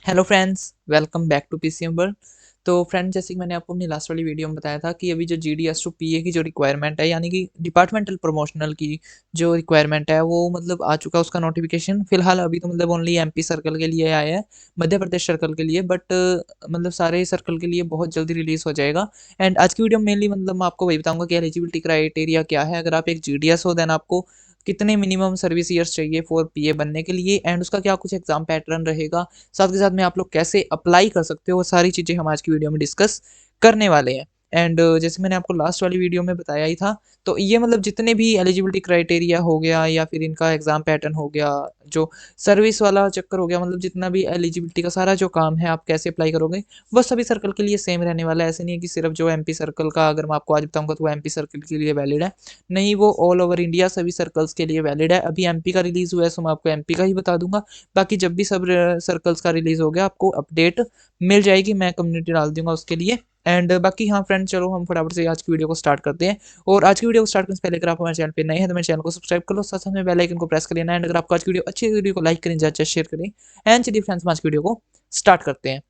Hello friends, welcome back to PCM world. तो friends, जैसे कि मैंने आपको अपनी लास्ट वाली वीडियो में बताया था कि अभी जो जीडीएस टू पीए की जो रिक्वायरमेंट है, यानी कि डिपार्टमेंटल प्रमोशनल की जो रिक्वायरमेंट है, वो मतलब आ चुका है उसका नोटिफिकेशन। फिलहाल अभी तो मतलब ओनली एमपी सर्कल के लिए आया है, मध्य प्रदेश सर्कल के लिए, बट मतलब सारे सर्कल के लिए बहुत जल्दी रिलीज हो जाएगा। एंड आज की वीडियो में मेनली मतलब मैं आपको वही बताऊंगा कि एलिजिबिलिटी क्राइटेरिया क्या है। अगर आप एक जीडीएस हो, देन आपको कितने मिनिमम सर्विस ईयर्स चाहिए फॉर पीए बनने के लिए, एंड उसका क्या कुछ एग्जाम पैटर्न रहेगा, साथ के साथ में आप लोग कैसे अप्लाई कर सकते हो, वो सारी चीज़ें हम आज की वीडियो में डिस्कस करने वाले हैं। एंड जैसे मैंने आपको लास्ट वाली वीडियो में बताया ही था, तो ये मतलब जितने भी एलिजिबिलिटी क्राइटेरिया हो गया या फिर इनका एग्जाम पैटर्न हो गया, जो सर्विस वाला चक्कर हो गया, मतलब जितना भी एलिजिबिलिटी का सारा जो काम है, आप कैसे अप्लाई करोगे, वो सभी सर्कल के लिए सेम रहने वाला है। ऐसे नहीं है कि सिर्फ जो एमपी सर्कल का अगर मैं आपको आज बताऊंगा तो वो एमपी सर्कल के लिए वैलिड है। नहीं, वो ऑल ओवर इंडिया सभी सर्कल्स के लिए वैलिड है। अभी एमपी का रिलीज हुआ है, सो मैं आपको एमपी का ही बता दूंगा। बाकी जब भी सब सर्कल्स का रिलीज हो गया, आपको अपडेट मिल जाएगी, मैं कम्युनिटी डाल दूंगा उसके लिए। एंड बाकी हाँ फ्रेंड्स, चलो हम फटाफट से आज की वीडियो को स्टार्ट करते हैं। और आज की वीडियो को स्टार्ट करने से पहले अगर आप हमारे चैनल पे नए हैं तो मेरे चैनल को सब्सक्राइब कर लो, साथ साथ में बेल आइकन को प्रेस कर लेना। एंड अगर आपको आज की वीडियो अच्छी वीडियो को लाइक करें, ज़्यादा शेयर करें। एंड चलिए फ्रेंड्स, हम आज की वीडियो को स्टार्ट करते हैं।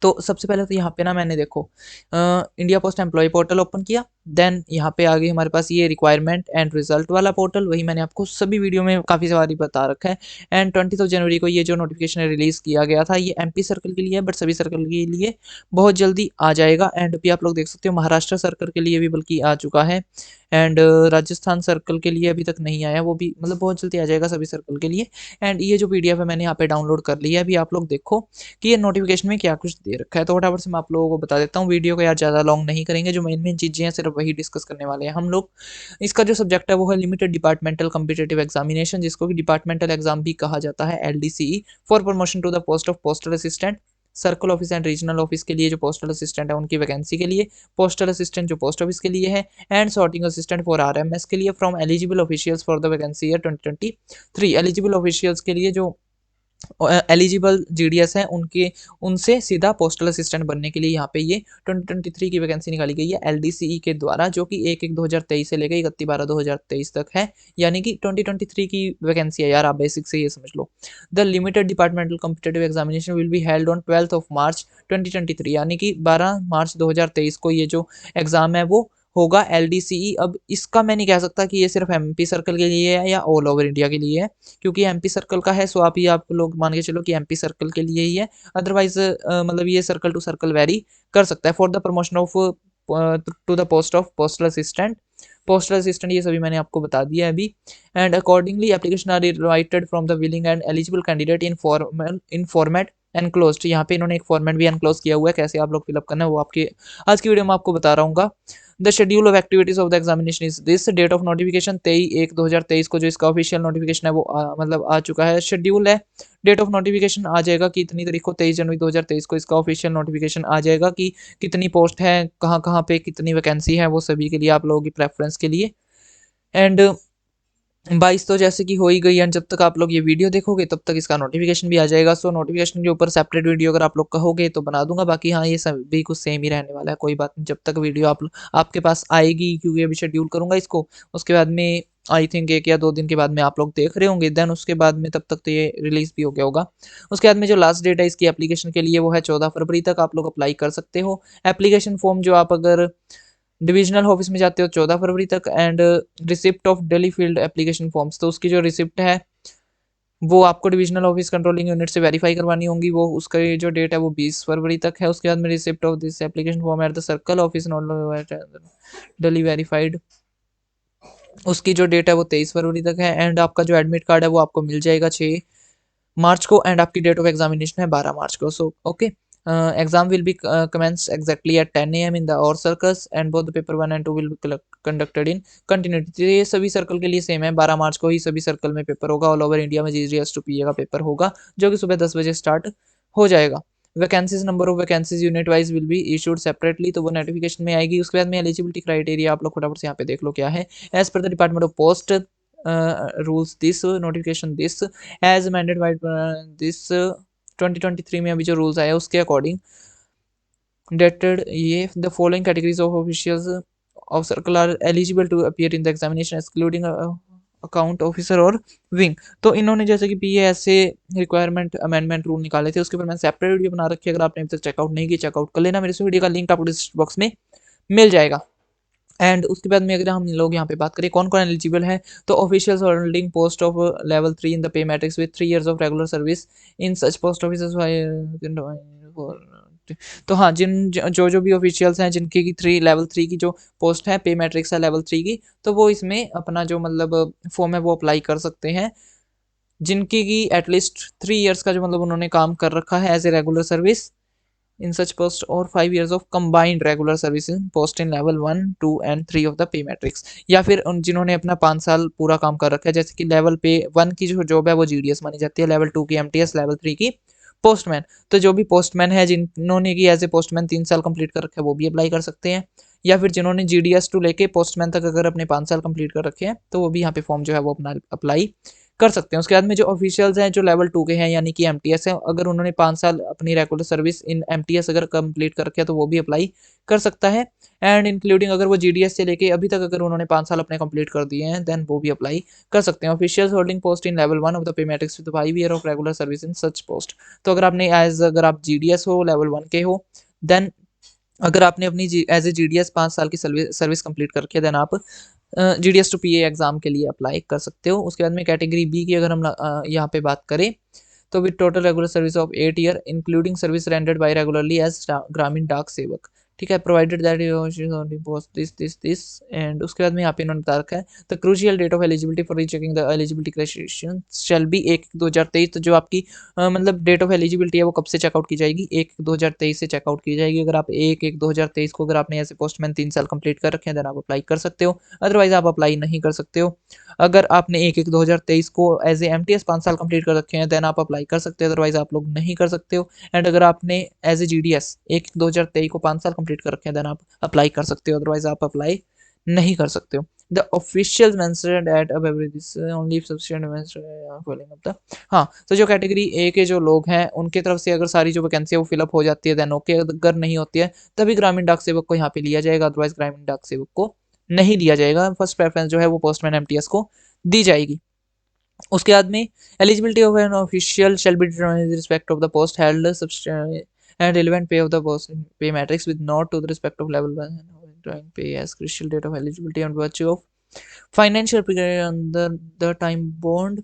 तो सबसे पहले तो यहाँ पे ना मैंने देखो India post employ portal open किया। देन यहाँ पे आ गई हमारे पास ये रिक्वायरमेंट एंड रिजल्ट वाला पोर्टल, वही मैंने आपको सभी वीडियो में काफ़ी बारी बता रखा है। एंड 20 जनवरी को ये जो नोटिफिकेशन रिलीज़ किया गया था, ये एमपी सर्कल के लिए है, बट सभी सर्कल के लिए बहुत जल्दी आ जाएगा। एंड अभी आप लोग देख सकते हो महाराष्ट्र सर्कल के लिए भी बल्कि आ चुका है। एंड राजस्थान सर्कल के लिए अभी तक नहीं आया, वो भी मतलब बहुत जल्दी आ जाएगा सभी सर्कल के लिए। एंड ये जो पीडीएफ है मैंने यहाँ पे डाउनलोड कर लिया है। अभी आप लोग देखो कि ये नोटिफिकेशन में क्या कुछ दे रखा है, तो फटाफट से मैं आप लोगों को बता देता हूँ। वीडियो को यार ज़्यादा लॉन्ग नहीं करेंगे, जो मेन मेन चीज़ें हैं सिर्फ वही डिस्कस करने वाले हैं हम लोग। इसका जो सब्जेक्ट है वो है लिमिटेड डिपार्टमेंटल कॉम्पिटिटिव एग्जामिनेशन, जिसको कि डिपार्टमेंटल एग्जाम भी कहा जाता है, LDCE, for promotion to the post of postal assistant. Circle office and regional office के लिए जो पोस्टल असिस्टेंट है उनकी वैकेंसी के लिए, पोस्टल असिस्टेंट जो पोस्ट ऑफिस के लिए है, and sorting assistant for RMS के लिए, from eligible officials for the vacancy year 2023। Eligible officials के लिए जो एलिजिबल जीडीएस हैं, उनके उनसे सीधा पोस्टल असिस्टेंट बनने के लिए यहाँ पे ये 2023 की वैकेंसी निकाली गई है एलडीसीई के द्वारा, जो कि 1/1/2023 से लेकर 31/12/2023 तक है। यानी कि 2023 की वैकेंसी है यार, आप बेसिक से ये समझ लो। The limited departmental competitive examination will be held on 12 March 2023, यानी कि 12 मार्च 2023 को ये जो एग्जाम है वो होगा एलडीसीई। अब इसका मैं नहीं कह सकता कि ये सिर्फ एमपी सर्कल के लिए है या ऑल ओवर इंडिया के लिए है, क्योंकि एमपी सर्कल का है, सो आप लोग मान के चलो कि एमपी सर्कल के लिए ही है। अदरवाइज मतलब ये सर्कल टू सर्कल वेरी कर सकता है। For the promotion of to the post of postal assistant, postal assistant ये सभी मैंने आपको बता दिया है अभी। And accordingly application are invited from the willing and eligible candidate in format enclosed. यहाँ पे इन्होंने एक फॉर्मेट भी एनक्लोज किया हुआ है, कैसे आप लोग फिलअप करना है वो आपके आज की वीडियो में आपको बता रहा हूँ। The schedule of activities of the examination is this. Date of notification 23/1/2023 को जो इसका ऑफिशियल नोटिफिकेशन है वो मतलब आ चुका है। शेड्यूल है, डेट ऑफ नोटिफिकेशन आ जाएगा कि इतनी तारीख को 23 जनवरी 2023 को इसका ऑफिशियल नोटिफिकेशन आ जाएगा कि कितनी पोस्ट है, कहाँ कहाँ पे कितनी वैकेंसी है, वो सभी के लिए आप लोगों की प्रेफरेंस के लिए। एंड 22 तो जैसे कि हो ही गई, एंड जब तक आप लोग ये वीडियो देखोगे तब तक इसका नोटिफिकेशन भी आ जाएगा। सो नोटिफिकेशन के ऊपर सेपरेट वीडियो अगर आप लोग कहोगे तो बना दूंगा। बाकी हाँ, ये सब भी कुछ सेम ही रहने वाला है, कोई बात नहीं। जब तक वीडियो आपके पास आएगी, क्योंकि अभी शेड्यूल करूंगा इसको, उसके बाद में आई थिंक 1 या 2 दिन के बाद में आप लोग देख रहे होंगे। देन उसके बाद में तब तक तो ये रिलीज भी हो गया होगा। उसके बाद में जो लास्ट डेट है इसकी एप्लीकेशन के लिए वो है 14 फरवरी तक, आप लोग अप्लाई कर सकते हो। एप्लीकेशन फॉर्म जो आप अगर डिविजनल ऑफिस में जाते हो 14 फरवरी तक। And receipt of daily field application forms, तो उसकी जो रिसिप्ट है वो आपको डिविजनल ऑफिस कंट्रोलिंग यूनिट से वेरीफाई करवानी होंगी। वो उसका ये जो डेट है वो 20 फरवरी तक है। उसके बाद में receipt of this application form at the circle office not daily verified, उसकी जो डेट है वो 23 फरवरी तक है। एंड आपका जो एडमिट कार्ड है वो आपको मिल जाएगा 6 मार्च को। एंड आपकी डेट ऑफ एग्जामिनेशन है 12 मार्च को। So okay, exam will be commence exactly at 10 AM in the और circles, and both the paper 1 and 2 will be conducted in continuity। तो ये सभी सर्कल के लिए सेम है, 12 मार्च को ही सभी सर्कल में पेपर होगा। ऑल ओवर इंडिया में जीजीएस टू पीए का पेपर होगा, जो कि सुबह 10 बजे स्टार्ट हो जाएगा। Vacancies, number of vacancies unit wise will be issued separately, तो वो नोटिफिकेशन में आएगी। उसके बाद में एलिजिबिलिटी क्राइटेरिया आप लोग फटाफट से यहाँ पे देख लो क्या है। As per the department of post rules, this notification this as amended by this 2023 में अभी जो रूल्स आया उसके अकॉर्डिंग dated ये the following categories of officials of circle are eligible to appear in the examination excluding account officer और wing. तो इन्होंने जैसे कि पीए ऐसे रिक्वायरमेंट अमेंडमेंट रूल निकाले थे, उसके ऊपर मैंने सेपरेट वीडियो बना रखी है। अगर आपने अभी तक चेकआउट नहीं किया, चेकआउट कर लेना, मेरे से वीडियो का लिंक आपको डिस्क्रिप्शन बॉक्स में मिल जाएगा। एंड उसके बाद में अगर हम लोग यहाँ पे बात करें कौन कौन एलिजिबल है, तो officials holding post of level 3 in the pay matrix with 3 years of regular service in such post officers. तो हाँ, जो भी ऑफिशियल्स हैं जिनकी की लेवल 3 की जो पोस्ट है, पे मैट्रिक्स है लेवल 3 की, तो वो इसमें अपना जो मतलब फॉर्म है वो अप्लाई कर सकते हैं। जिनकी की एटलीस्ट 3 इयर्स का जो मतलब उन्होंने काम कर रखा है as a regular service in such post or 5 years of combined regular service in post in level 1, 2 and 3 of the pay matrix। या फिर उन जिन्होंने अपना 5 साल पूरा काम कर रखा है, जैसे कि लेवल पे 1 की जो जॉब है वो जीडीएस मानी जाती है, लेवल 2 की एमटीएस, लेवल 3 की पोस्टमैन। तो जो भी पोस्टमैन है जिन्होंने की एज ए पोस्टमैन 3 साल कंप्लीट कर रखे हैं वो भी अप्लाई कर सकते हैं। या फिर जिन्होंने जीडीएस टू लेके पोस्टमैन तक अगर अपने 5 साल कंप्लीट कर रखे हैं तो वो भी यहाँ पे फॉर्म जो है वो अपना अप्लाई कर सकते हैं। उसके बाद में जो ऑफिशियल्स हैं जो लेवल 2 के हैं यानी कि एमटीएस है, अगर उन्होंने 5 साल अपनी रेगुलर सर्विस इन एमटीएस अगर कंप्लीट कर रखे हैं तो वो भी अप्लाई कर सकता है। एंड इंक्लूडिंग अगर वो जीडीएस से लेके अभी तक अगर उन्होंने 5 साल अपने कंप्लीट कर दिए हैं देन वो भी अप्लाई कर सकते हैं। Officials holding post in level 1 of the pay matrix with 5 year of regular service in such post. तो अगर आपने अगर आप जीडीएस हो, लेवल 1 के हो, देन अगर आपने अपनी एज ए जीडीएस 5 साल की सर्विस कंप्लीट कर रखी है देन आप जीडीएस टू पीए एग्जाम के लिए अप्लाई कर सकते हो। उसके बाद में कैटेगरी बी की अगर हम यहाँ पे बात करें तो with total regular service of 8 year including service rendered by regularly as Gramin Dak सेवक, ठीक है, प्रोवाइडेड दैट दिस एंड उसके बाद में यहाँ पे इन्होंने बता रखा है the crucial date of eligibility for rechecking the eligibility criteria shall be 1/2023। तो जो आपकी मतलब डेट ऑफ एलिजिबिलिटी है वो कब से चेकआउट की जाएगी, 1/2023 से चेकआउट की जाएगी। अगर आप 1/1/2023 को अगर आपने ऐसे पोस्टमैन 3 साल कंप्लीट कर रखे हैं देन आप अप्लाई कर सकते हो, अदरवाइज आप अप्लाई नहीं कर सकते हो। अगर आपने 1/1/2023 को एज ए एमटीएस 5 साल कंप्लीट कर रखे हैं देन आप अप्लाई कर सकते हो, अदरवाइज आप लोग नहीं कर सकते हो। एंड अगर आपने एज ए जीडीएस 1/2023 को 5 साल कंप्लीट कर रखे हैं देन आप अप्लाई कर सकते हो, अदरवाइज आप अप्लाई नहीं कर सकते हो। The official mentioned eight above this only if sufficient mention following up the. हाँ, तो जो कैटेगरी ए के जो लोग हैं उनके तरफ से अगर सारी जो वैकेंसी है वो फिलअप हो जाती है देन ओके, अगर नहीं होती है तभी ग्रामीण डाक सेवक को यहाँ पे लिया जाएगा, अदरवाइज ग्रामीण डाक सेवक को नहीं दिया जाएगा। फर्स्ट प्रेफरेंस जो है वो पोस्टमैन एमटीएस को दी जाएगी। उसके बाद में eligibility of an official shall be determined with respect of the post held and relevant pay of the post pay matrix with not to the respect of level 1 pay as crucial date of eligibility on virtue of financial period under the time bound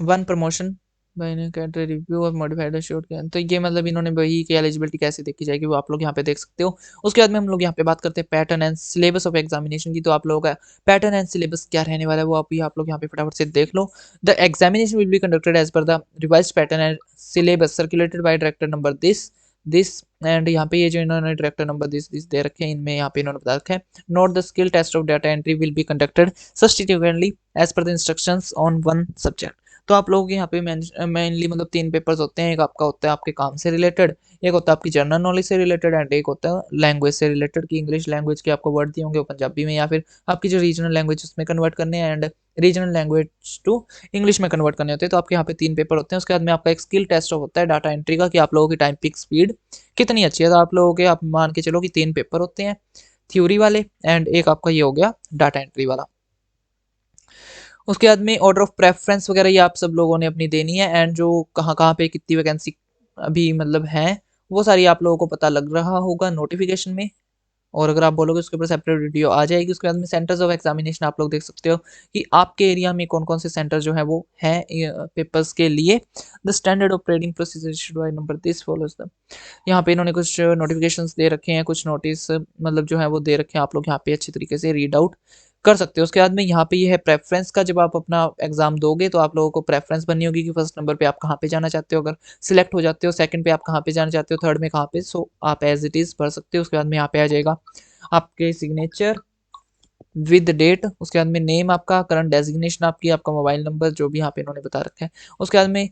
1 promotion review और modified short के। तो ये मतलब इन्होंने वही कि eligibility कैसे देखी जाएगी वो आप लोग यहाँ पे देख सकते हो। उसके बाद में हम लोग यहाँ पे बात करते हैं pattern and syllabus of examination की। तो आप लोगों का पैटर्न एंड सिलेबस क्या रहने वाला है वो आप लोग यहाँ पे फटाफट से देख लो। The examination will be conducted as per the revised pattern and syllabus circulated by director number this and यहाँ पे ये जो इन्होंने डायरेक्टर नंबर दिस दे रखे हैं इनमें यहाँ पे इन्होंने बता रखा है note the skill test of data entry will be conducted subsequently as per the instructions on 1 subject. तो आप लोगों के यहाँ पे मेनली मतलब 3 पेपर्स होते हैं, एक आपका होता है आपके काम से रिलेटेड, एक होता है आपकी जनरल नॉलेज से रिलेटेड एंड एक होता है लैंग्वेज से रिलेटेड की इंग्लिश लैंग्वेज के आपको वर्ड दिए होंगे वो पंजाबी में या फिर आपकी जो रीजनल लैंग्वेज उसमें कन्वर्ट करने हैं and regional language to English में कन्वर्ट करने होते हैं। तो आपके यहाँ पे 3 पेपर होते हैं। उसके बाद में आपका एक स्किल टेस्ट होता है डाटा एंट्री का कि आप लोगों की टाइपिंग स्पीड कितनी अच्छी है। तो आप लोगों के आप मान के चलो कि 3 पेपर होते हैं थ्योरी वाले एंड एक आपका ये हो गया डाटा एंट्री वाला। उसके बाद में ऑर्डर ऑफ प्रेफरेंस वगैरह ये आप सब लोगों ने अपनी देनी है एंड जो कहाँ कहाँ पे कितनी वैकेंसी अभी मतलब है वो सारी आप लोगों को पता लग रहा होगा नोटिफिकेशन में। और अगर आप बोलोगे उसके ऊपर सेपरेट वीडियो आ जाएगी। उसके बाद में सेंटर्स ऑफ एग्जामिनेशन आप लोग देख सकते हो कि आपके एरिया में कौन कौन से सेंटर जो है वो है पेपर्स के लिए। The standard operating procedure by number this follows the. यहाँ पे इन्होंने कुछ नोटिफिकेशंस दे रखे हैं, कुछ नोटिस मतलब जो है वो दे रखे हैं, आप लोग यहाँ पे अच्छी तरीके से रीड आउट कर सकते हो। उसके बाद में यहाँ पे ये है प्रेफरेंस का, जब आप अपना एग्जाम दोगे तो आप लोगों को प्रेफरेंस बननी होगी कि फर्स्ट नंबर पे आप कहाँ पे जाना चाहते हो, अगर सिलेक्ट हो जाते हो सेकंड पे आप कहाँ पे जाना चाहते हो, थर्ड में कहाँ पे, सो आप एज इट इज भर सकते हो। उसके बाद में यहाँ पे आ जाएगा आपके सिग्नेचर विद डेट, उसके बाद में नेम आपका, करंट डेजिग्नेशन आपकी, आपका मोबाइल नंबर जो भी यहाँ पे इन्होंने बता रखा है। उसके बाद में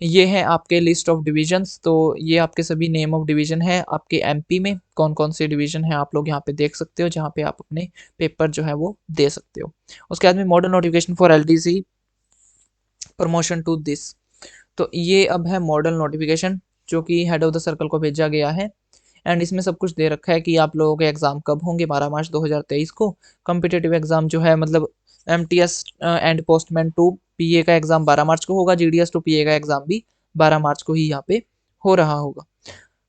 ये है आपके लिस्ट ऑफ डिविजन्स, तो ये आपके सभी नेम ऑफ डिवीजन है आपके एमपी में कौन कौन से डिवीजन है आप लोग यहाँ पे देख सकते हो जहाँ पे आप अपने पेपर जो है वो दे सकते हो। उसके बाद में model notification for LDC promotion to this, तो ये अब है मॉडल नोटिफिकेशन जो कि हेड ऑफ द सर्कल को भेजा गया है एंड इसमें सब कुछ दे रखा है कि आप लोगों के एग्जाम कब होंगे। 12 मार्च 2023 को कॉम्पिटेटिव एग्जाम जो है मतलब MTS and postman to PA का एग्जाम 12 मार्च को होगा, GDS टू PA का एग्जाम भी 12 मार्च को ही यहाँ पे हो रहा होगा।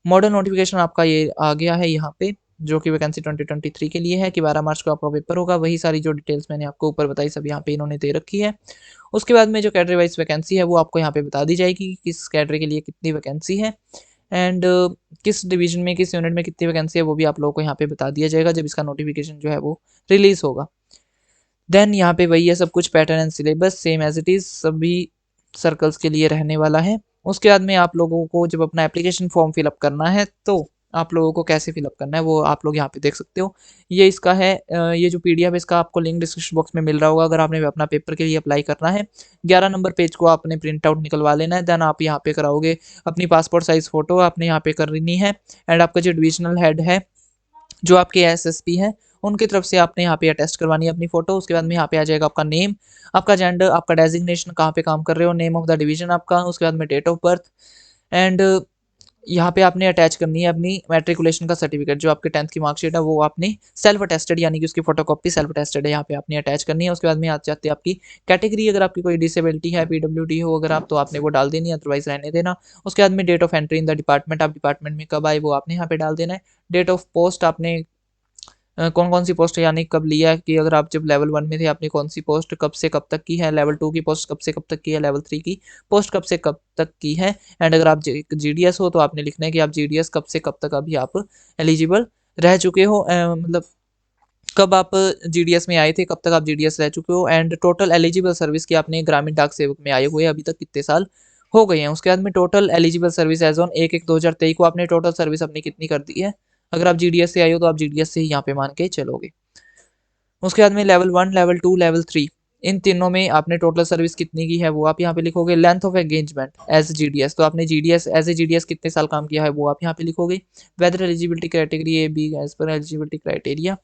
मॉडल नोटिफिकेशन आपका ये आ गया है यहाँ पे, जो कि वैकेंसी 2023 के लिए है कि 12 मार्च को आपका पेपर होगा। वही सारी जो डिटेल्स मैंने आपको ऊपर बताई सब यहाँ पे इन्होंने दे रखी है। उसके बाद में जो कैटेगरी वाइज वैकेंसी है वो आपको यहाँ पे बता दी जाएगी कि किस कैटेगरी के लिए कितनी वैकेंसी है एंड किस डिवीजन में किस यूनिट में कितनी वैकेंसी है वो भी आप लोगों को यहाँ पे बता दिया जाएगा जब इसका नोटिफिकेशन जो है वो रिलीज होगा। देन यहाँ पे वही है सब कुछ, pattern and syllabus same as it is सभी सर्कल्स के लिए रहने वाला है। उसके बाद में आप लोगों को जब अपना एप्लीकेशन फॉर्म फिलअप करना है तो आप लोगों को कैसे फिलअप करना है वो आप लोग यहाँ पे देख सकते हो। ये इसका है ये जो PDF है इसका आपको लिंक डिस्क्रिप्शन बॉक्स में मिल रहा होगा। अगर आपने अपना पेपर के लिए अप्लाई करना है 11 नंबर पेज को आपने प्रिंट आउट निकलवा लेना है। देन आप यहाँ पे कराओगे अपनी पासपोर्ट साइज फ़ोटो आपने यहाँ पे करनी है एंड आपका जो डिविजनल हेड है जो आपके SSP हैं उनकी तरफ से आपने यहाँ पे अटेस्ट करवानी है अपनी फ़ोटो। उसके बाद में यहाँ पे आ जाएगा आपका नेम, आपका जेंडर, आपका डेजिग्नेशन, कहाँ पे काम कर रहे हो, नेम ऑफ द डिवीजन आपका, उसके बाद में डेट ऑफ बर्थ एंड यहाँ पे आपने अटैच करनी है अपनी मैट्रिकुलेशन का सर्टिफिकेट जो आपके 10th की मार्कशीट है वो आपने सेल्फ अटेस्टेड यानी कि उसकी फोटोकॉपी सेल्फ अटेस्टेड है यहाँ पे आपने अटैच करनी है। उसके बाद में आ जाती है आपकी कैटेगरी, अगर आपकी कोई डिसेबिलिटी है PWD हो अगर आप तो आपने वो डाल देनी है, अदरवाइज रहने देना। उसके बाद में date of entry in the department, आप डिपार्टमेंट में कब आए वो आपने यहाँ पे डाल देना है। डेट ऑफ पोस्ट आपने कौन कौन सी पोस्ट यानी कब लिया है कि अगर आप जब लेवल 1 में थे आपने कौन सी पोस्ट कब से कब तक की है, लेवल 2 की पोस्ट कब से कब तक की है, लेवल 3 की पोस्ट कब से कब तक की है एंड अगर आप GDS हो तो आपने लिखना है कि आप GDS कब से कब तक अभी आप एलिजिबल रह चुके हो, मतलब कब आप GDS में आए थे, कब तक आप GDS रह चुके हो एंड टोटल एलिजिबल सर्विस की आपने ग्रामीण डाक सेवक में आए हुए अभी तक कितने साल हो गए हैं। उसके बाद में total eligible service as on 1/1/2023 को आपने टोटल सर्विस अपनी कितनी कर दी है। अगर आप GDS से आए हो तो आप GDS से ही यहाँ पे मान के चलोगे। उसके बाद में लेवल 1, लेवल 2, लेवल 3 इन तीनों में आपने टोटल सर्विस कितनी की है वो आप यहाँ पे लिखोगे। Length of engagement as GDS तो आपने GDS एज ए GDS कितने साल काम किया है वो आप यहाँ पे लिखोगे। Whether eligibility criteria A B as per eligibility criteria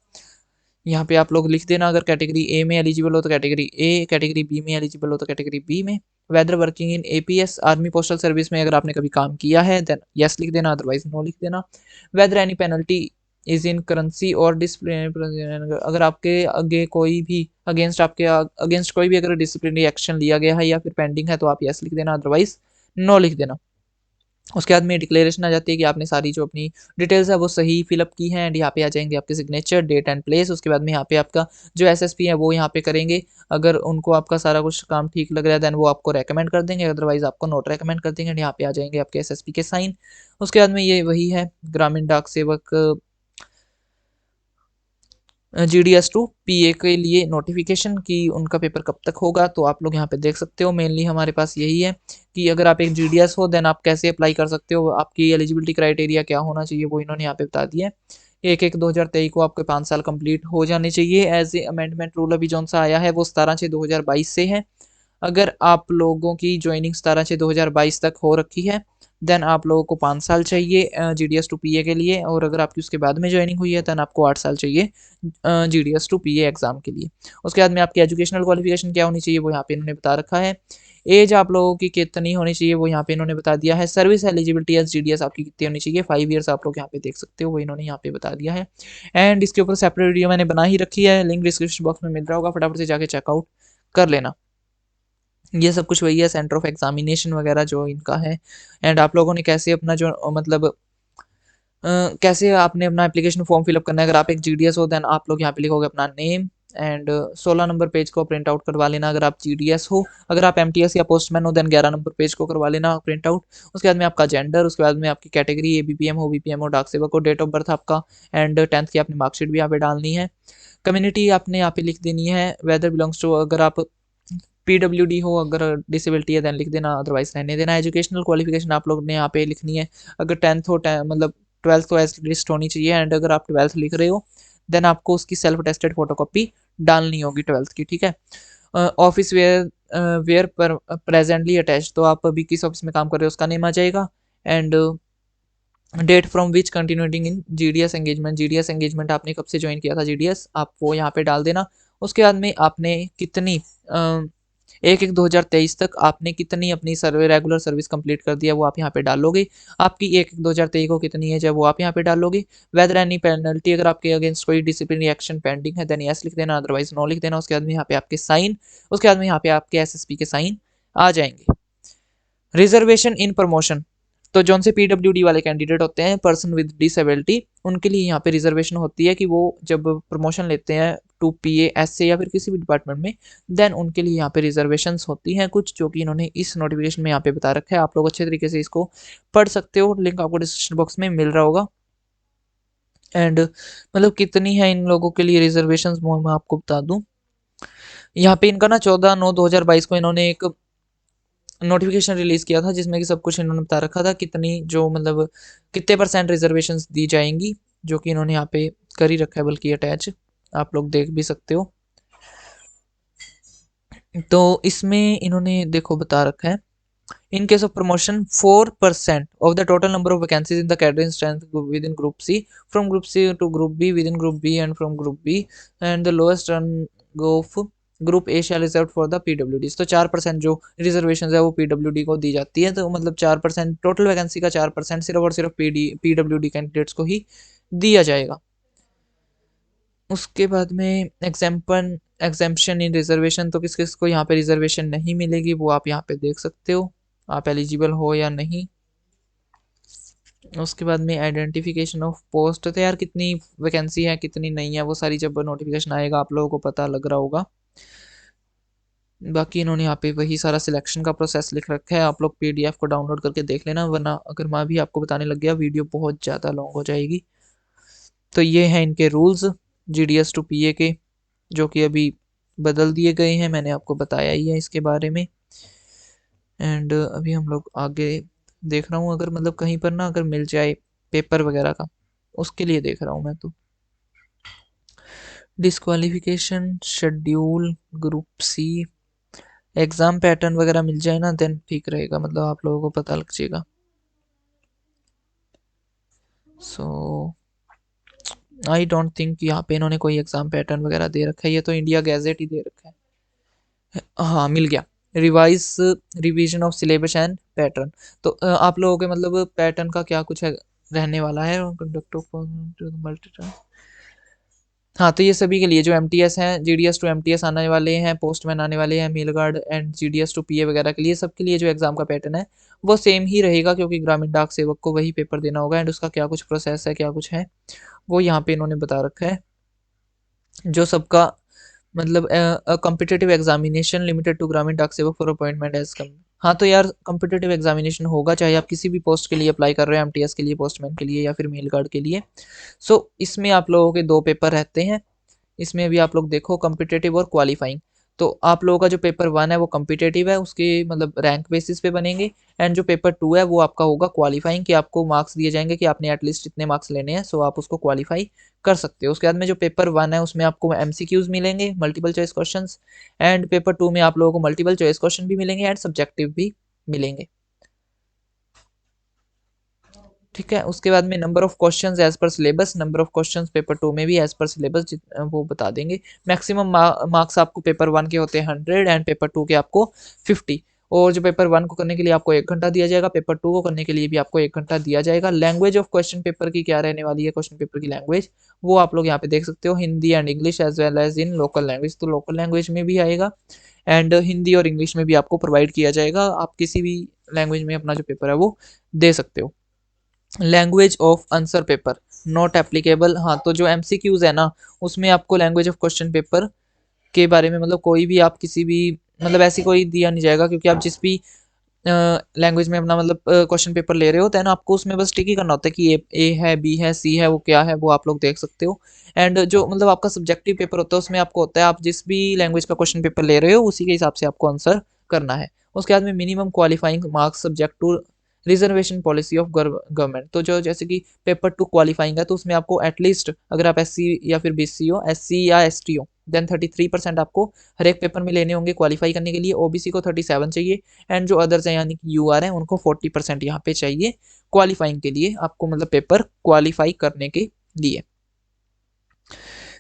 यहाँ पे आप लोग लिख देना। अगर कैटेगरी ए में एलिजिबल हो तो कैटेगरी ए, कैटेगरी बी में एलिजिबल हो तो कैटेगरी बी में। Whether working in APS army postal service में अगर आपने कभी काम किया है देन यस लिख देना, अदरवाइज नो लिख देना। Whether any penalty is in currency और डिसिप्लिन अगर आपके आगे कोई भी अगेंस्ट कोई भी अगर डिसिप्लिनरी एक्शन लिया गया है या फिर पेंडिंग है तो आप यस लिख देना, अदरवाइज नो लिख देना। उसके बाद में डिक्लेरेशन आ जाती है कि आपने सारी जो अपनी डिटेल्स है वो सही फिलअप की हैं एंड यहाँ पे आ जाएंगे आपके सिग्नेचर, डेट एंड प्लेस। उसके बाद में यहाँ पे आपका जो SSP है वो यहाँ पे करेंगे। अगर उनको आपका सारा कुछ काम ठीक लग रहा है देन वो आपको रेकमेंड कर देंगे, अदरवाइज आपको नोट रेकमेंड कर देंगे एंड यहाँ पे आ जाएंगे आपके SSP के साइन। उसके बाद में ये वही है ग्रामीण डाक सेवक GDS टू PA के लिए नोटिफिकेशन कि उनका पेपर कब तक होगा तो आप लोग यहाँ पे देख सकते हो। मेनली हमारे पास यही है कि अगर आप एक GDS हो देन आप कैसे अप्लाई कर सकते हो, आपकी एलिजिबिलिटी क्राइटेरिया क्या होना चाहिए वो इन्होंने यहाँ पे बता दिया है। 1/1/2023 को आपके 5 साल कंप्लीट हो जाने चाहिए। एज ए अमेंडमेंट रूल अभी जौन सा आया है वो 17/6/2022 से है। अगर आप लोगों की ज्वाइनिंग 17/6/2022 तक हो रखी है देन आप लोगों को 5 साल चाहिए GDS टू PA के लिए, और अगर आपकी उसके बाद में ज्वाइनिंग हुई है देन आपको 8 साल चाहिए GDS टू PA एग्जाम के लिए। उसके बाद में आपकी एजुकेशनल क्वालिफिकेशन क्या होनी चाहिए वो यहाँ पे इन्होंने बता रखा है। एज आप लोगों की कितनी होनी चाहिए वो यहाँ पे इन्होंने बता दिया है। सर्विस एलिजिबिलिटी एज GDS आपकी कितनी होनी चाहिए, 5 ईयर्स आप लोग यहाँ पे देख सकते हो वो इन्होंने यहाँ पे बता दिया है। एंड इसके ऊपर सेपरेट वीडियो मैंने बना ही रखी है, लिंक डिस्क्रिप्शन बॉक्स में मिल रहा होगा, फटाफट से जाके चेकआउट कर लेना। ये सब कुछ वही है, सेंटर ऑफ एग्जामिनेशन वगैरह जो इनका है एंड आप लोगों ने कैसे अपना जो मतलब कैसे आपने अपना एप्लीकेशन फॉर्म फिलअप करना है। अगर आप एक GDS हो देन आप लोग यहाँ पे लिखोगे अपना नेम एंड 16 नंबर पेज को प्रिंट आउट करवा लेना अगर आप GDS हो। अगर आप MTS या पोस्टमैन हो देन 11 नंबर पेज को करवा लेना प्रिंट आउट। उसके बाद में आपका जेंडर, उसके बाद में आपकी कैटेगरी ABPM हो, BPM हो, डाक सेवक हो, डेट ऑफ बर्थ आपका एंड 10th की आपने मार्कशीट भी यहाँ पे डालनी है। कम्युनिटी आपने यहाँ पे लिख देनी है। वेदर बिलोंग्स टू अगर आप PWD हो, अगर डिसेबिलिटी है देन लिख देना, अदरवाइज रहने देना। एजुकेशनल क्वालिफिकेशन आप लोग ने यहाँ पे लिखनी है। अगर 10th हो मतलब 12th तो एटलीस्ट होनी चाहिए एंड अगर आप 12th लिख रहे हो देन आपको उसकी सेल्फ अटेस्टेड फोटोकॉपी डालनी होगी 12th की, ठीक है। ऑफिस वेयर पर प्रेजेंटली अटैच तो आप अभी किस ऑफिस में काम कर रहे हो उसका नेम आ जाएगा and date from which continuing in GDS engagement आपने कब से ज्वाइन किया था GDS आप वो यहाँ पे डाल देना। उसके बाद में आपने कितनी 1/1/2023 तक आपने कितनी अपनी सर्वे रेगुलर सर्विस कंप्लीट कर दिया वो आप यहाँ पे डालोगे। आपकी 1/1/2023 को कितनी एज है वो आप यहाँ पे डालोगे। वेदर एनी पेनल्टी, अगर आपके अगेंस्ट कोई डिसिप्लिनरी एक्शन पेंडिंग है देन यस लिख देना, अदरवाइज नो लिख देना। उसके बाद में यहाँ पे आपके साइन, उसके बाद में यहाँ पे आपके एसएसपी के साइन आ जाएंगे। रिजर्वेशन इन प्रमोशन, तो जौन से पीडब्ल्यूडी वाले कैंडिडेट होते हैं पर्सन विद डिसेबिलिटी, उनके लिए यहाँ पे रिजर्वेशन होती है कि वो जब प्रमोशन लेते हैं टू पीए एसए या फिर किसी भी डिपार्टमेंट में, देन उनके लिए यहाँ पे रिजर्वेशंस होती हैं कुछ, जो कि इन्होंने इस नोटिफिकेशन में यहाँ पे बता रखा है। आप लोग अच्छे तरीके से इसको पढ़ सकते हो, लिंक आपको डिस्क्रिप्शन बॉक्स में मिल रहा होगा। एंड मतलब कितनी है इन लोगों के लिए रिजर्वेशंस वो मैं आपको बता दूं। यहाँ पे इनका ना 14/9/2022 को इन्होंने एक नोटिफिकेशन रिलीज किया था जिसमें कि सब कुछ इन्होंने बता रखा था कितनी जो मतलब कितने % रिजर्वेशंस दी जाएंगी, जो कि इन्होंने यहाँ पे कर ही रखा है बल्कि अटैच, आप लोग देख भी सकते हो। तो इसमें इन्होंने देखो बता रखा है, in case of promotion 4% of the total number of vacancies in the cadre strength within group C, from group C to group B, within group B and from group B, and the lowest rank of group A shall reserve for the PWD. तो 4% जो reservation है वो PWD को दी जाती है। तो मतलब 4% total vacancy का 4% सिर्फ और सिर्फ पीडब्ल्यूडी कैंडिडेट्स को ही दिया जाएगा। उसके बाद में एग्जाम्पशन इन रिजर्वेशन, तो किस किस को यहाँ पे रिजर्वेशन नहीं मिलेगी वो आप यहाँ पे देख सकते हो, आप एलिजिबल हो या नहीं। उसके बाद में आइडेंटिफिकेशन ऑफ पोस्ट, तो यार कितनी वैकेंसी है कितनी नहीं है वो सारी जब नोटिफिकेशन आएगा आप लोगों को पता लग रहा होगा। बाकी इन्होंने यहाँ पे वही सारा सिलेक्शन का प्रोसेस लिख रखा है, आप लोग पीडीएफ को डाउनलोड करके देख लेना, वरना अगर मैं भी आपको बताने लग गया वीडियो बहुत ज़्यादा लॉन्ग हो जाएगी। तो ये हैं इनके रूल्स जीडीएस टू पीए के, जो कि अभी बदल दिए गए हैं, मैंने आपको बताया ही है इसके बारे में। एंड अभी हम लोग आगे देख रहा हूँ, अगर मतलब कहीं पर ना अगर मिल जाए पेपर वगैरह का, उसके लिए देख रहा हूँ मैं। तो disqualification schedule group C exam pattern वगैरह मिल जाए ना देन ठीक रहेगा, मतलब आप लोगों को पता लग जाएगा। सो आई डोंट थिंक यहाँ पे इन्होंने कोई एग्ज़ाम पैटर्न वगैरह दे रखा है, ये तो इंडिया गैजेट ही दे रखा है। हाँ मिल गया, revise revision of syllabus and pattern. तो आप लोगों के मतलब पैटर्न का क्या कुछ है रहने वाला है, कंडक्ट ऑफ मल्टी। हाँ तो ये सभी के लिए जो एमटीएस हैं, जीडीएस टू एमटीएस आने वाले हैं, पोस्टमैन आने वाले हैं, mail guard and GDS to PA वगैरह के लिए, सबके लिए जो एग्जाम का पैटर्न है वो सेम ही रहेगा, क्योंकि ग्रामीण डाक सेवक को वही पेपर देना होगा। एंड उसका क्या कुछ प्रोसेस है क्या कुछ है वो यहाँ पे इन्होंने बता रखा है, जो सबका मतलब कॉम्पिटिटिव एग्जामिनेशन लिमिटेड टू ग्रामीण डाक सेवक फॉर अपॉइंटमेंट एज कम। हाँ तो यार कॉम्पिटिटिव एग्जामिनेशन होगा, चाहे आप किसी भी पोस्ट के लिए अप्लाई कर रहे हो, एमटीएस के लिए, पोस्टमैन के लिए या फिर मेल गार्ड के लिए। सो इसमें आप लोगों के 2 पेपर रहते हैं। इसमें भी आप लोग देखो कॉम्पिटिटिव और क्वालिफाइंग। तो आप लोगों का जो पेपर 1 है वो कॉम्पिटिटिव है, उसके मतलब रैंक बेसिस पे बनेंगे। एंड जो पेपर 2 है वो आपका होगा क्वालिफाइंग, कि आपको मार्क्स दिए जाएंगे कि आपने एटलीस्ट इतने मार्क्स लेने हैं, सो आप उसको क्वालिफाई कर सकते हो। उसके बाद में जो पेपर 1 है उसमें आपको एमसीक्यूज मिलेंगे, multiple choice questions. And paper 2 में आप लोगों को मल्टीपल चॉइस क्वेश्चन भी मिलेंगे एंड सब्जेक्टिव भी मिलेंगे। ठीक है, उसके बाद में number of questions as per syllabus, number of questions paper 2 में भी एज पर सिलेबस वो बता देंगे। मैक्सिमम मार्क्स आपको पेपर 1 के होते हैं 100 एंड पेपर 2 के आपको 50। और जो पेपर 1 को करने के लिए आपको 1 घंटा दिया जाएगा, पेपर 2 को करने के लिए भी आपको 1 घंटा दिया जाएगा। लैंग्वेज ऑफ क्वेश्चन पेपर की क्या रहने वाली है, क्वेश्चन पेपर की लैंग्वेज वो आप लोग यहाँ पे देख सकते हो, Hindi and English as well as in local language. तो लोकल लैंग्वेज में भी आएगा एंड हिंदी और इंग्लिश में भी आपको प्रोवाइड किया जाएगा, आप किसी भी लैंग्वेज में अपना जो पेपर है वो दे सकते हो। Language of answer paper not applicable. हाँ तो जो एमसीक्यूज है ना उसमें आपको लैंग्वेज ऑफ क्वेश्चन पेपर के बारे में मतलब कोई भी आप किसी भी मतलब ऐसी कोई दिया नहीं जाएगा, क्योंकि आप जिस भी लैंग्वेज में अपना मतलब क्वेश्चन पेपर ले रहे हो देन आपको उसमें बस टिक ही करना होता है कि ए है बी है सी है, वो क्या है वो आप लोग देख सकते हो। एंड जो मतलब आपका सब्जेक्टिव पेपर होता है उसमें आपको होता है आप जिस भी लैंग्वेज का क्वेश्चन पेपर ले रहे हो उसी के हिसाब से आपको आंसर करना है। उसके बाद में minimum qualifying marks subject to reservation policy of government. तो जो जैसे कि पेपर 2 क्वालिफाइंग है तो उसमें आपको एटलीस्ट अगर आप एससी या फिर बीसी हो, एससी या एसटी हो, देन 33% आपको हर एक पेपर में लेने होंगे क्वालिफाई करने के लिए। ओबीसी को 37 चाहिए एंड जो अदर्स हैं यानी कि यूआर हैं उनको 40% यहाँ पे चाहिए क्वालिफाइंग के लिए, आपको मतलब पेपर क्वालिफाई करने के लिए।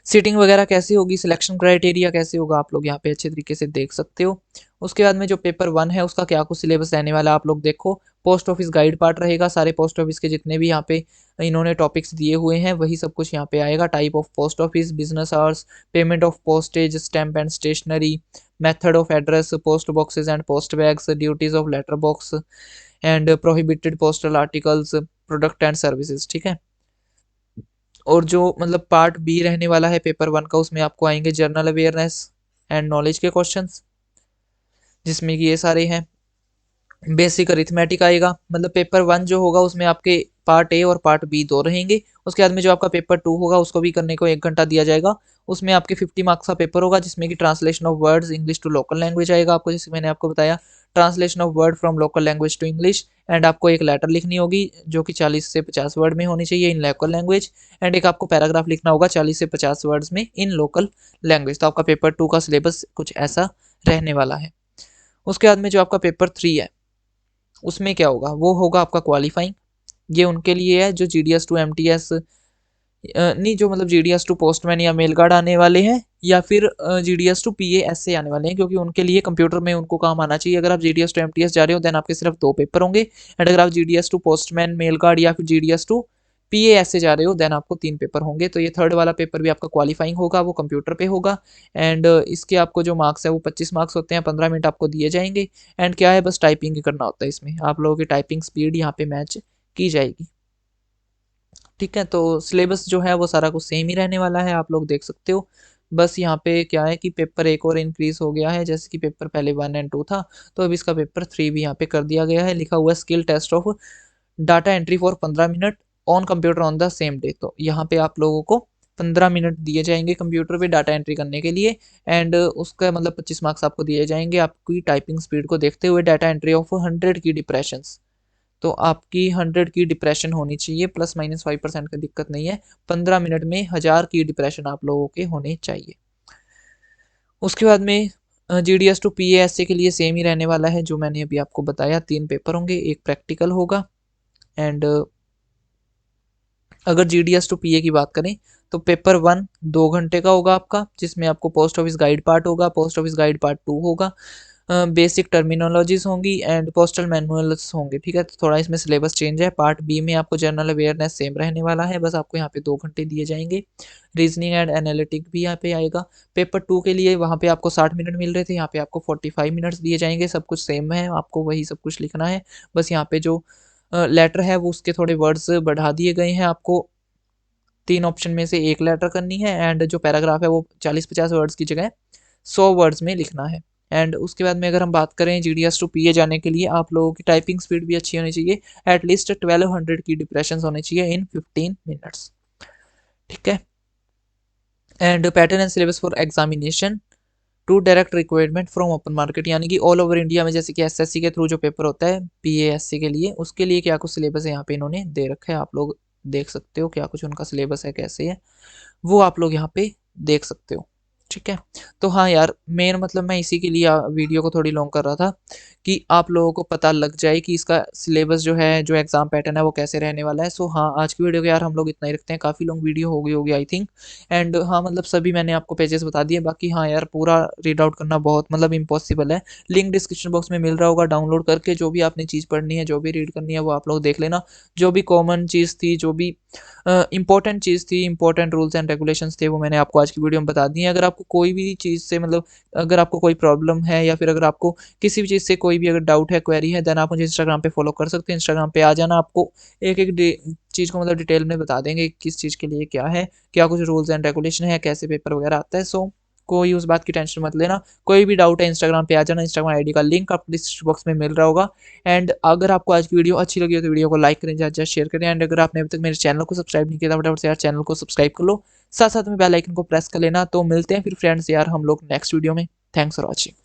सीटिंग वगैरह कैसी होगी, सिलेक्शन क्राइटेरिया कैसे होगा, आप लोग यहाँ पे अच्छे तरीके से देख सकते हो। उसके बाद में जो पेपर 1 है उसका क्या कुछ सिलेबस रहने वाला है आप लोग देखो। पोस्ट ऑफिस गाइड पार्ट रहेगा, सारे पोस्ट ऑफिस के जितने भी यहाँ पे इन्होंने टॉपिक्स दिए हुए हैं वही सब कुछ यहाँ पे आएगा। Type of post office, business hours, payment of postage, stamp and stationery, method of address, post boxes and post bags, duties of letter box and prohibited postal articles, product and services. ठीक है। और जो मतलब part B रहने वाला है paper 1 का, उसमें आपको आएंगे जनरल अवेयरनेस एंड नॉलेज के क्वेश्चंस, जिसमें कि ये सारे हैं। बेसिक अरिथमेटिक आएगा, मतलब पेपर 1 जो होगा उसमें आपके पार्ट ए और पार्ट बी दो रहेंगे। उसके बाद में जो आपका पेपर 2 होगा उसको भी करने को 1 घंटा दिया जाएगा। उसमें आपके 50 मार्क्स का पेपर होगा, जिसमें कि translation of words English to local language आएगा आपको, जैसे मैंने आपको बताया, translation of word from local language to English. And आपको एक लेटर लिखनी होगी जो कि 40 से 50 वर्ड में होनी चाहिए इन लोकल लैंग्वेज। एंड एक आपको पैराग्राफ लिखना होगा 40 से 50 वर्ड्स में इन लोकल लैंग्वेज। तो आपका पेपर 2 का सिलेबस कुछ ऐसा रहने वाला है। उसके बाद में जो आपका पेपर 3 है उसमें क्या होगा, वो होगा आपका क्वालिफाइंग। ये उनके लिए है जो GDS टू MTS नहीं, जो मतलब GDS टू पोस्टमैन या मेल गार्ड आने वाले हैं, या फिर GDS टू PA ऐसे आने वाले हैं, क्योंकि उनके लिए कंप्यूटर में उनको काम आना चाहिए। अगर आप GDS टू MTS जा रहे हो देन आपके सिर्फ 2 पेपर होंगे। एंड अगर आप GDS to postman, mail guard या फिर GDS टू PA ऐसे जा रहे हो देन आपको 3 पेपर होंगे। तो ये थर्ड वाला पेपर भी आपका क्वालिफाइंग होगा, वो कंप्यूटर पे होगा। एंड इसके आपको जो मार्क्स है वो 25 मार्क्स होते हैं, 15 मिनट आपको दिए जाएंगे। एंड क्या है, बस टाइपिंग ही करना होता है इसमें, आप लोगों की टाइपिंग स्पीड यहाँ पे मैच की जाएगी। ठीक है। तो सिलेबस जो है वो सारा कुछ सेम ही रहने वाला है, आप लोग देख सकते हो। बस यहाँ पे क्या है कि पेपर एक और इंक्रीज हो गया है, जैसे कि पेपर पहले 1 एंड 2 था, तो अब इसका पेपर 3 भी यहाँ पे कर दिया गया है। लिखा हुआ है skill test of data entry for 15 minute on computer on the same day. तो यहाँ पे आप लोगों को 15 मिनट दिए जाएंगे कंप्यूटर पे डाटा एंट्री करने के लिए। एंड उसका मतलब 25 मार्क्स आपको दिए जाएंगे आपकी टाइपिंग स्पीड को देखते हुए। डाटा एंट्री ऑफ 100 की डिप्रेशन, तो आपकी 100 की डिप्रेशन होनी चाहिए, ±5% का दिक्कत नहीं है। 15 मिनट में 1000 की डिप्रेशन आप लोगों के होने चाहिए। उसके बाद में GDS टू PA के लिए सेम ही रहने वाला है, जो मैंने अभी आपको बताया। 3 पेपर होंगे, एक प्रैक्टिकल होगा। एंड अगर GDS टू PA की बात करें तो पेपर 1 2 घंटे का होगा आपका, जिसमें आपको पोस्ट ऑफिस गाइड पार्ट होगा, पोस्ट ऑफिस गाइड पार्ट 2 होगा, बेसिक टर्मिनोलॉजीज होंगी एंड पोस्टल मैनुअल्स होंगे। ठीक है। तो थोड़ा इसमें सिलेबस चेंज है। पार्ट बी में आपको जनरल अवेयरनेस सेम रहने वाला है, बस आपको यहाँ पे 2 घंटे दिए जाएंगे। रीजनिंग एंड एनालिटिक भी यहाँ पे आएगा। पेपर 2 के लिए वहाँ पे आपको 60 मिनट मिल रहे थे, यहाँ पे आपको 45 मिनट्स दिए जाएंगे। सब कुछ सेम है, आपको वही सब कुछ लिखना है। बस यहाँ पे जो लेटर है वो उसके थोड़े वर्ड्स बढ़ा दिए गए हैं। आपको 3 ऑप्शन में से एक लेटर करनी है। एंड जो पैराग्राफ है वो 40-50 वर्ड्स की जगह 100 वर्ड्स में लिखना है। एंड उसके बाद में अगर हम बात करें GDS टू PA जाने के लिए, आप लोगों की टाइपिंग स्पीड भी अच्छी होनी चाहिए। एटलीस्ट 1200 की डिप्रेशन होनी चाहिए इन 15 मिनट्स। ठीक है। And pattern and syllabus for examination to direct requirement from open market, यानी कि ऑल ओवर इंडिया में जैसे कि SSC के थ्रू जो पेपर होता है PASC के लिए, उसके लिए क्या कुछ सिलेबस है यहाँ पे इन्होंने दे रखा है। आप लोग देख सकते हो क्या कुछ उनका सिलेबस है, कैसे है वो आप लोग यहाँ पे देख सकते हो। ठीक है। तो हाँ यार, मेन मतलब मैं इसी के लिए वीडियो को थोड़ी लॉन्ग कर रहा था कि आप लोगों को पता लग जाए कि इसका सिलेबस जो है, जो एग्जाम पैटर्न है वो कैसे रहने वाला है। सो हाँ, आज की वीडियो को यार हम लोग इतना ही रखते हैं, काफ़ी लॉन्ग वीडियो हो गई होगी आई थिंक। एंड हाँ मतलब सभी मैंने आपको पेजेस बता दिए, बाकी हाँ यार पूरा रीड आउट करना बहुत मतलब इम्पॉसिबल है। लिंक डिस्क्रिप्शन बॉक्स में मिल रहा होगा, डाउनलोड करके जो भी आपने चीज़ पढ़नी है, जो भी रीड करनी है वो आप लोग देख लेना। जो भी कॉमन चीज़ थी, जो भी इंपॉर्टेंट चीज़ थी, इंपॉर्टेंट रूल्स एंड रेगुलेशंस थे, वो मैंने आपको आज की वीडियो में बता दिए हैं। अगर आपको कोई भी चीज़ से मतलब अगर आपको कोई प्रॉब्लम है या फिर अगर आपको किसी भी चीज़ से कोई भी अगर डाउट है, क्वेरी है, देन आप मुझे इंस्टाग्राम पे फॉलो कर सकते हैं। इंस्टाग्राम पे आ जाना, आपको एक एक चीज़ को मतलब डिटेल में बता देंगे किस चीज़ के लिए क्या है, क्या कुछ रूल्स एंड रेगुलेशन है, कैसे पेपर वगैरह आता है। सो कोई उस बात की टेंशन मत लेना। कोई भी डाउट है इंस्टाग्राम पे आ जाना, इंस्टाग्राम आईडी का लिंक आपको डिस्क्रिप्शन बॉक्स में मिल रहा होगा। एंड अगर आपको आज की वीडियो अच्छी लगी हो तो वीडियो को लाइक करें, ज़्यादा शेयर करें। एंड अगर आपने अभी तक मेरे चैनल को सब्सक्राइब नहीं किया तो फटाफट से यार चैनल को सब्सक्राइब कर लो, साथ साथ में बेल आइकन को प्रेस कर लेना। तो मिलते हैं फिर फ्रेंड्स यार हम लोग नेक्स्ट वीडियो में। Thanks for watching.